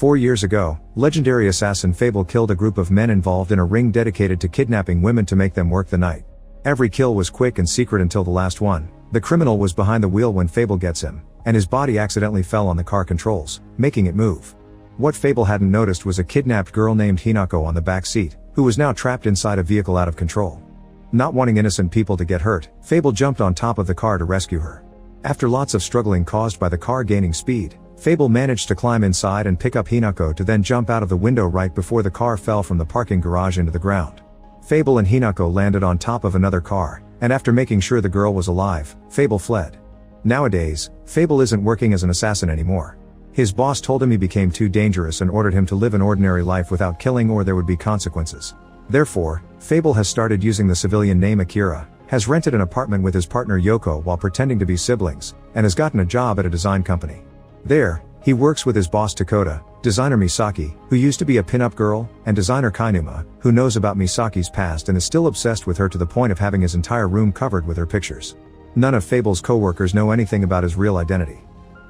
4 years ago, legendary assassin Fable killed a group of men involved in a ring dedicated to kidnapping women to make them work the night. Every kill was quick and secret until the last one. The criminal was behind the wheel when Fable gets him, and his body accidentally fell on the car controls, making it move. What Fable hadn't noticed was a kidnapped girl named Hinako on the back seat, who was now trapped inside a vehicle out of control. Not wanting innocent people to get hurt, Fable jumped on top of the car to rescue her. After lots of struggling caused by the car gaining speed, Fable managed to climb inside and pick up Hinako to then jump out of the window right before the car fell from the parking garage into the ground. Fable and Hinako landed on top of another car, and after making sure the girl was alive, Fable fled. Nowadays, Fable isn't working as an assassin anymore. His boss told him he became too dangerous and ordered him to live an ordinary life without killing or there would be consequences. Therefore, Fable has started using the civilian name Akira, has rented an apartment with his partner Yoko while pretending to be siblings, and has gotten a job at a design company. There, he works with his boss Takota, designer Misaki, who used to be a pin-up girl, and designer Kainuma, who knows about Misaki's past and is still obsessed with her to the point of having his entire room covered with her pictures. None of Fable's co-workers know anything about his real identity.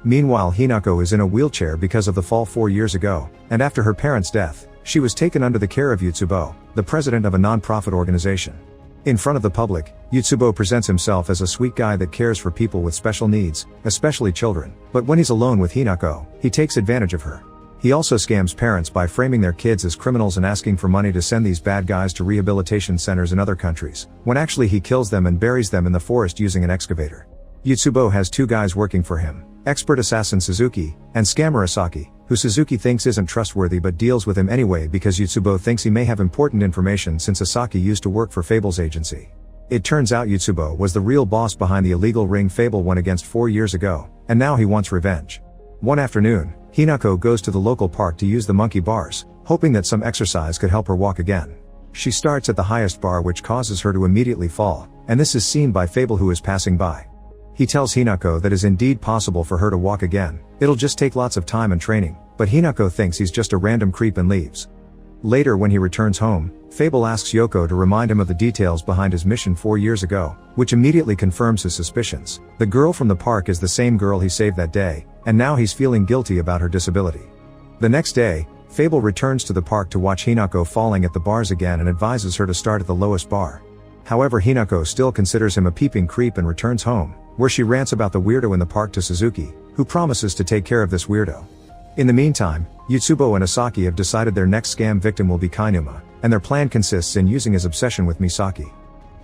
Meanwhile, Hinako is in a wheelchair because of the fall 4 years ago, and after her parents' death, she was taken under the care of Yutsubo, the president of a non-profit organization. In front of the public, Yutsubo presents himself as a sweet guy that cares for people with special needs, especially children, but when he's alone with Hinako, he takes advantage of her. He also scams parents by framing their kids as criminals and asking for money to send these bad guys to rehabilitation centers in other countries, when actually he kills them and buries them in the forest using an excavator. Yutsubo has two guys working for him, expert assassin Suzuki, and scammer Asaki, who Suzuki thinks isn't trustworthy but deals with him anyway because Yutsubo thinks he may have important information since Asaki used to work for Fable's agency. It turns out Yutsubo was the real boss behind the illegal ring Fable went against 4 years ago, and now he wants revenge. One afternoon, Hinako goes to the local park to use the monkey bars, hoping that some exercise could help her walk again. She starts at the highest bar which causes her to immediately fall, and this is seen by Fable who is passing by. He tells Hinako that it is indeed possible for her to walk again, it'll just take lots of time and training, but Hinako thinks he's just a random creep and leaves. Later when he returns home, Fable asks Yoko to remind him of the details behind his mission 4 years ago, which immediately confirms his suspicions. The girl from the park is the same girl he saved that day, and now he's feeling guilty about her disability. The next day, Fable returns to the park to watch Hinako falling at the bars again and advises her to start at the lowest bar. However, Hinako still considers him a peeping creep and returns home, where she rants about the weirdo in the park to Suzuki, who promises to take care of this weirdo. In the meantime, Yutsubo and Asaki have decided their next scam victim will be Kainuma, and their plan consists in using his obsession with Misaki.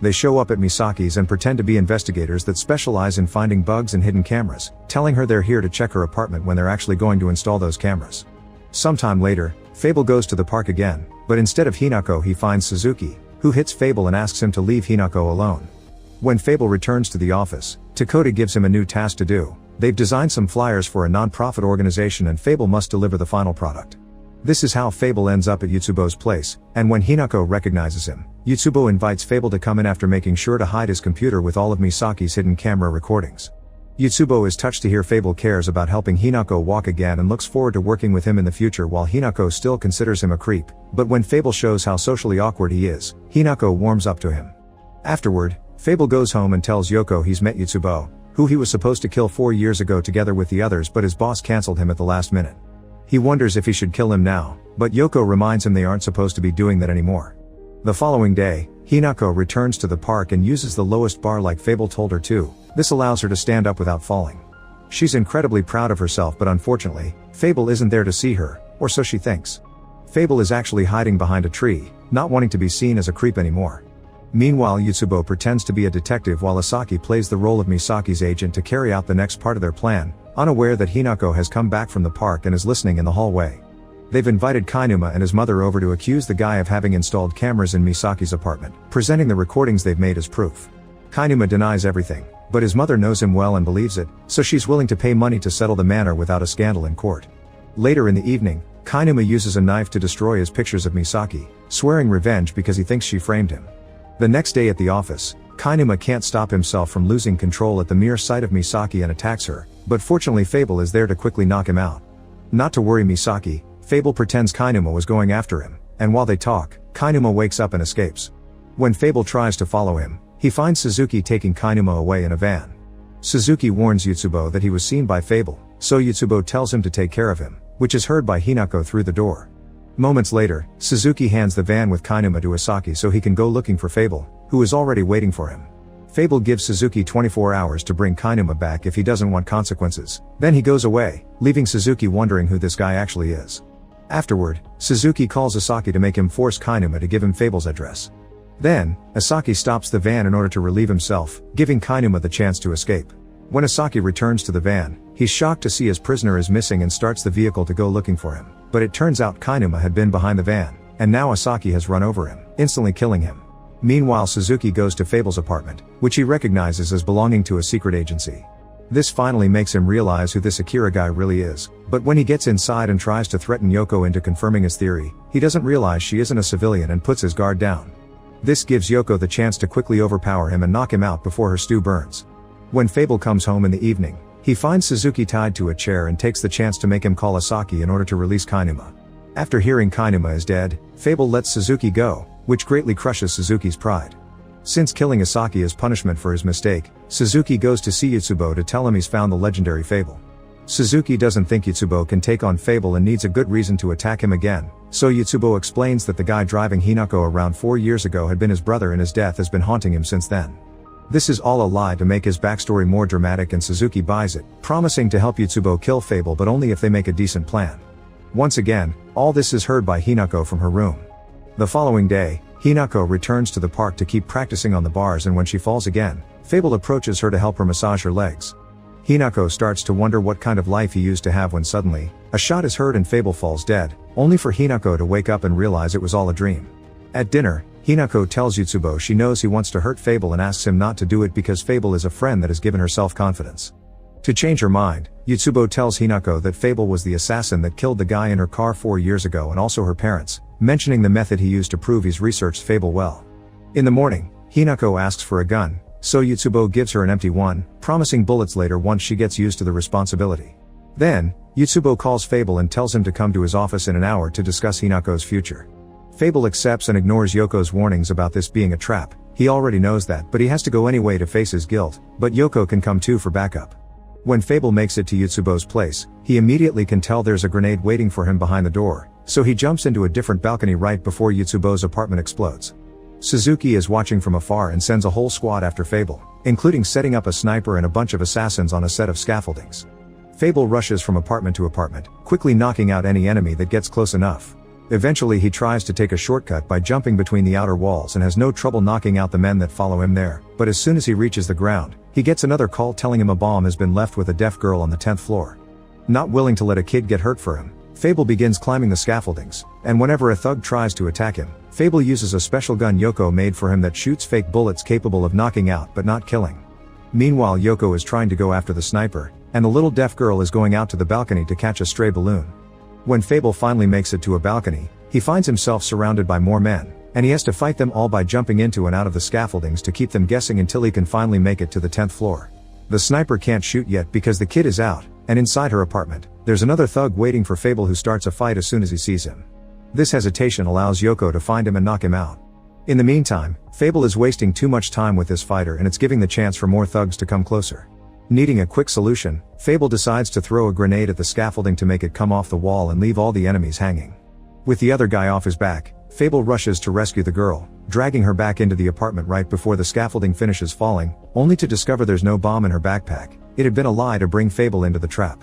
They show up at Misaki's and pretend to be investigators that specialize in finding bugs and hidden cameras, telling her they're here to check her apartment when they're actually going to install those cameras. Sometime later, Fable goes to the park again, but instead of Hinako he finds Suzuki, who hits Fable and asks him to leave Hinako alone. When Fable returns to the office, Takota gives him a new task to do. They've designed some flyers for a non-profit organization and Fable must deliver the final product. This is how Fable ends up at Yutsubo's place, and when Hinako recognizes him, Yutsubo invites Fable to come in after making sure to hide his computer with all of Misaki's hidden camera recordings. Yutsubo is touched to hear Fable cares about helping Hinako walk again and looks forward to working with him in the future while Hinako still considers him a creep, but when Fable shows how socially awkward he is, Hinako warms up to him. Afterward, Fable goes home and tells Yoko he's met Yutsubo, who he was supposed to kill 4 years ago together with the others but his boss cancelled him at the last minute. He wonders if he should kill him now, but Yoko reminds him they aren't supposed to be doing that anymore. The following day, Hinako returns to the park and uses the lowest bar like Fable told her to. This allows her to stand up without falling. She's incredibly proud of herself but unfortunately, Fable isn't there to see her, or so she thinks. Fable is actually hiding behind a tree, not wanting to be seen as a creep anymore. Meanwhile, Yutsubo pretends to be a detective while Asaki plays the role of Misaki's agent to carry out the next part of their plan, unaware that Hinako has come back from the park and is listening in the hallway. They've invited Kainuma and his mother over to accuse the guy of having installed cameras in Misaki's apartment, presenting the recordings they've made as proof. Kainuma denies everything, but his mother knows him well and believes it, so she's willing to pay money to settle the matter without a scandal in court. Later in the evening, Kainuma uses a knife to destroy his pictures of Misaki, swearing revenge because he thinks she framed him. The next day at the office, Kainuma can't stop himself from losing control at the mere sight of Misaki and attacks her, but fortunately Fable is there to quickly knock him out. Not to worry Misaki, Fable pretends Kainuma was going after him, and while they talk, Kainuma wakes up and escapes. When Fable tries to follow him, he finds Suzuki taking Kainuma away in a van. Suzuki warns Yutsubo that he was seen by Fable, so Yutsubo tells him to take care of him, which is heard by Hinako through the door. Moments later, Suzuki hands the van with Kainuma to Asaki so he can go looking for Fable, who is already waiting for him. Fable gives Suzuki 24 hours to bring Kainuma back if he doesn't want consequences. Then he goes away, leaving Suzuki wondering who this guy actually is. Afterward, Suzuki calls Asaki to make him force Kainuma to give him Fable's address. Then, Asaki stops the van in order to relieve himself, giving Kainuma the chance to escape. When Asaki returns to the van, he's shocked to see his prisoner is missing and starts the vehicle to go looking for him. But it turns out Kainuma had been behind the van, and now Asaki has run over him, instantly killing him. Meanwhile, Suzuki goes to Fable's apartment, which he recognizes as belonging to a secret agency. This finally makes him realize who this Akira guy really is, but when he gets inside and tries to threaten Yoko into confirming his theory, he doesn't realize she isn't a civilian and puts his guard down. This gives Yoko the chance to quickly overpower him and knock him out before her stew burns. When Fable comes home in the evening, he finds Suzuki tied to a chair and takes the chance to make him call Asaki in order to release Kainuma. After hearing Kainuma is dead, Fable lets Suzuki go, which greatly crushes Suzuki's pride. Since killing Asaki is punishment for his mistake, Suzuki goes to see Yutsubo to tell him he's found the legendary Fable. Suzuki doesn't think Yutsubo can take on Fable and needs a good reason to attack him again, so Yutsubo explains that the guy driving Hinako around 4 years ago had been his brother and his death has been haunting him since then. This is all a lie to make his backstory more dramatic, and Suzuki buys it, promising to help Yutsubo kill Fable but only if they make a decent plan. Once again, all this is heard by Hinako from her room. The following day, Hinako returns to the park to keep practicing on the bars, and when she falls again, Fable approaches her to help her massage her legs. Hinako starts to wonder what kind of life he used to have when suddenly, a shot is heard and Fable falls dead, only for Hinako to wake up and realize it was all a dream. At dinner, Hinako tells Yutsubo she knows he wants to hurt Fable and asks him not to do it because Fable is a friend that has given her self-confidence. To change her mind, Yutsubo tells Hinako that Fable was the assassin that killed the guy in her car 4 years ago and also her parents, mentioning the method he used to prove he's researched Fable well. In the morning, Hinako asks for a gun, so Yutsubo gives her an empty one, promising bullets later once she gets used to the responsibility. Then, Yutsubo calls Fable and tells him to come to his office in an hour to discuss Hinako's future. Fable accepts and ignores Yoko's warnings about this being a trap. He already knows that, but he has to go anyway to face his guilt, but Yoko can come too for backup. When Fable makes it to Yutsubo's place, he immediately can tell there's a grenade waiting for him behind the door, so he jumps into a different balcony right before Yutsubo's apartment explodes. Suzuki is watching from afar and sends a whole squad after Fable, including setting up a sniper and a bunch of assassins on a set of scaffoldings. Fable rushes from apartment to apartment, quickly knocking out any enemy that gets close enough. Eventually he tries to take a shortcut by jumping between the outer walls and has no trouble knocking out the men that follow him there, but as soon as he reaches the ground, he gets another call telling him a bomb has been left with a deaf girl on the 10th floor. Not willing to let a kid get hurt for him, Fable begins climbing the scaffoldings, and whenever a thug tries to attack him, Fable uses a special gun Yoko made for him that shoots fake bullets capable of knocking out but not killing. Meanwhile, Yoko is trying to go after the sniper, and the little deaf girl is going out to the balcony to catch a stray balloon. When Fable finally makes it to a balcony, he finds himself surrounded by more men, and he has to fight them all by jumping into and out of the scaffoldings to keep them guessing until he can finally make it to the 10th floor. The sniper can't shoot yet because the kid is out, and inside her apartment, there's another thug waiting for Fable who starts a fight as soon as he sees him. This hesitation allows Yoko to find him and knock him out. In the meantime, Fable is wasting too much time with this fighter and it's giving the chance for more thugs to come closer. Needing a quick solution, Fable decides to throw a grenade at the scaffolding to make it come off the wall and leave all the enemies hanging. With the other guy off his back, Fable rushes to rescue the girl, dragging her back into the apartment right before the scaffolding finishes falling, only to discover there's no bomb in her backpack. It had been a lie to bring Fable into the trap.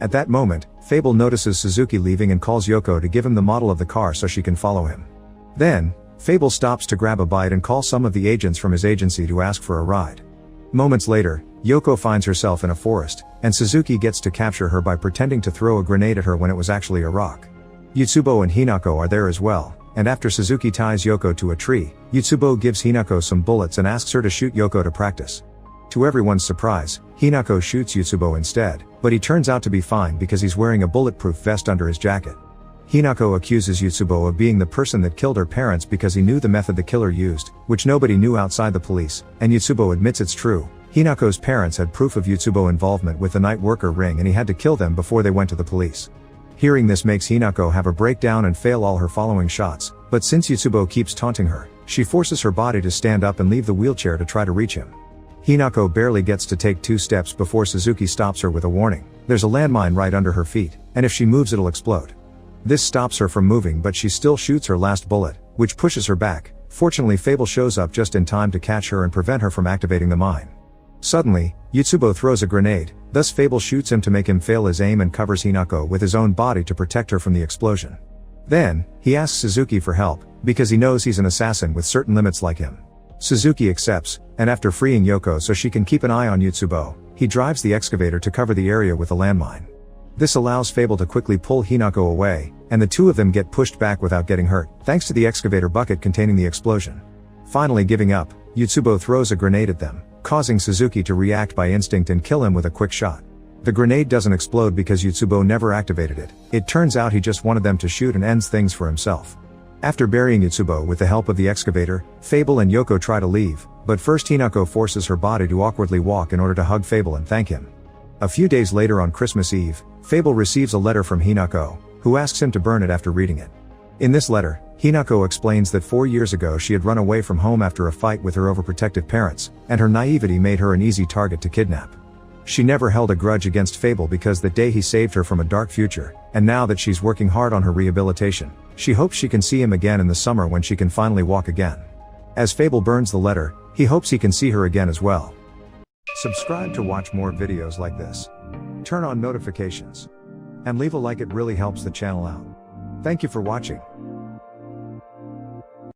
At that moment, Fable notices Suzuki leaving and calls Yoko to give him the model of the car so she can follow him. Then, Fable stops to grab a bite and call some of the agents from his agency to ask for a ride. Moments later, Yoko finds herself in a forest, and Suzuki gets to capture her by pretending to throw a grenade at her when it was actually a rock. Yutsubo and Hinako are there as well, and after Suzuki ties Yoko to a tree, Yutsubo gives Hinako some bullets and asks her to shoot Yoko to practice. To everyone's surprise, Hinako shoots Yutsubo instead, but he turns out to be fine because he's wearing a bulletproof vest under his jacket. Hinako accuses Yutsubo of being the person that killed her parents because he knew the method the killer used, which nobody knew outside the police, and Yutsubo admits it's true. Hinako's parents had proof of Yutsubo involvement with the night worker ring and he had to kill them before they went to the police. Hearing this makes Hinako have a breakdown and fail all her following shots, but since Yutsubo keeps taunting her, she forces her body to stand up and leave the wheelchair to try to reach him. Hinako barely gets to take 2 steps before Suzuki stops her with a warning. There's a landmine right under her feet, and if she moves it'll explode. This stops her from moving, but she still shoots her last bullet, which pushes her back. Fortunately, Fable shows up just in time to catch her and prevent her from activating the mine. Suddenly, Yotsubo throws a grenade, thus Fable shoots him to make him fail his aim and covers Hinako with his own body to protect her from the explosion. Then, he asks Suzuki for help, because he knows he's an assassin with certain limits like him. Suzuki accepts, and after freeing Yoko so she can keep an eye on Yotsubo, he drives the excavator to cover the area with a landmine. This allows Fable to quickly pull Hinako away, and the two of them get pushed back without getting hurt, thanks to the excavator bucket containing the explosion. Finally giving up, Yotsubo throws a grenade at them, causing Suzuki to react by instinct and kill him with a quick shot. The grenade doesn't explode because Yotsubo never activated it. It turns out he just wanted them to shoot and ends things for himself. After burying Yotsubo with the help of the excavator, Fable and Yoko try to leave, but first Hinako forces her body to awkwardly walk in order to hug Fable and thank him. A few days later on Christmas Eve, Fable receives a letter from Hinako, who asks him to burn it after reading it. In this letter, Hinako explains that 4 years ago she had run away from home after a fight with her overprotective parents, and her naivety made her an easy target to kidnap. She never held a grudge against Fable because that day he saved her from a dark future, and now that she's working hard on her rehabilitation, she hopes she can see him again in the summer when she can finally walk again. As Fable burns the letter, he hopes he can see her again as well. Subscribe to watch more videos like this. Turn on notifications. And leave a like, it really helps the channel out. Thank you for watching.